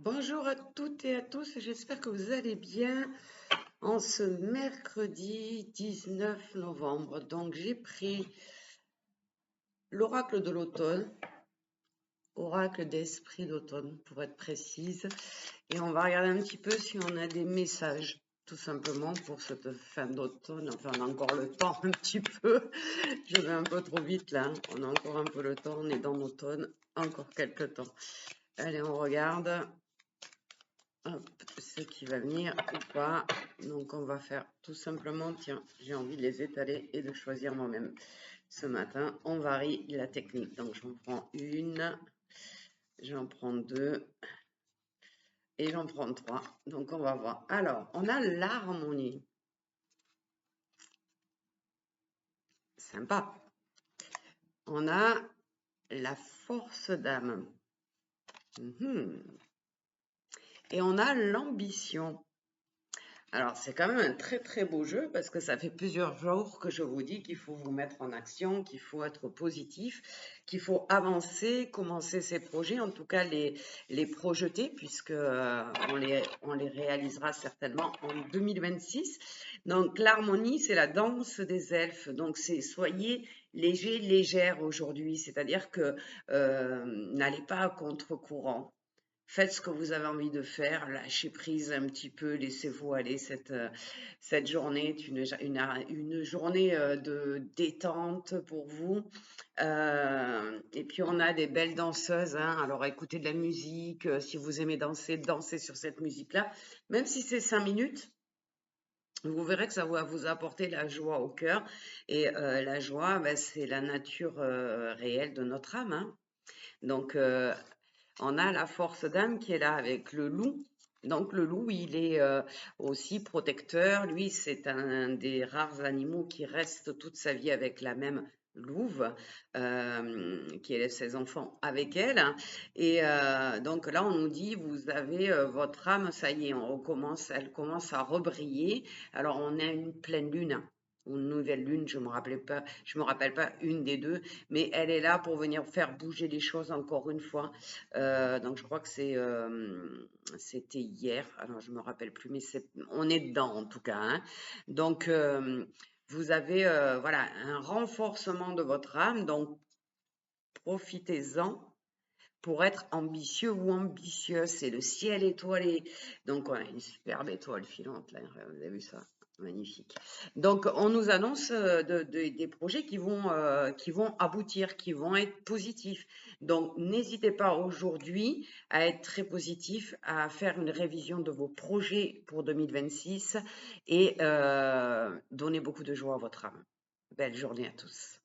Bonjour à toutes et à tous, j'espère que vous allez bien en ce mercredi 19 novembre. Donc j'ai pris l'oracle de l'automne, oracle d'esprit d'automne pour être précise, et on va regarder un petit peu si on a des messages tout simplement pour cette fin d'automne. Enfin, on a encore le temps un petit peu, je vais un peu trop vite là, on a encore un peu le temps, on est dans l'automne, encore quelques temps. Allez, on regarde. Hop, ce qui va venir ou pas. Donc on va faire tout simplement, tiens, j'ai envie de les étaler et de choisir moi-même. Ce matin, on varie la technique. Donc j'en prends une, j'en prends deux et j'en prends trois. Donc on va voir. Alors, on a l'harmonie. Sympa. On a la force d'âme. Et on a l'ambition. Alors, c'est quand même un très très beau jeu parce que ça fait plusieurs jours que je vous dis qu'il faut vous mettre en action, qu'il faut être positif, qu'il faut avancer, commencer ces projets, en tout cas les projeter puisque on les réalisera certainement en 2026. Donc, l'harmonie, c'est la danse des elfes. Donc, c'est soyez léger, légère aujourd'hui, c'est-à-dire que n'allez pas à contre-courant. Faites ce que vous avez envie de faire, lâchez prise un petit peu, laissez-vous aller. Cette journée est une journée de détente pour vous. Et puis on a des belles danseuses, hein. Alors écoutez de la musique, si vous aimez danser, dansez sur cette musique-là. Même si c'est 5 minutes, vous verrez que ça va vous apporter la joie au cœur. Et la joie, ben, c'est la nature réelle de notre âme, hein. Donc, on a la force d'âme qui est là avec le loup. Donc le loup, il est aussi protecteur. Lui, c'est un des rares animaux qui reste toute sa vie avec la même louve, qui élève ses enfants avec elle. Et donc là, on nous dit, vous avez votre âme, ça y est, elle commence à rebriller. Alors on a une pleine lune ou une nouvelle lune, je me rappelle pas une des deux, mais elle est là pour venir faire bouger les choses encore une fois. Donc je crois que c'était hier, alors je me rappelle plus, mais on est dedans en tout cas, hein. Donc vous avez voilà un renforcement de votre âme, donc profitez-en pour être ambitieux ou ambitieuse. C'est le ciel étoilé. Donc on a une superbe étoile filante là, vous avez vu ça? Magnifique. Donc, on nous annonce des projets qui vont aboutir, qui vont être positifs. Donc, n'hésitez pas aujourd'hui à être très positif, à faire une révision de vos projets pour 2026 et donnez beaucoup de joie à votre âme. Belle journée à tous.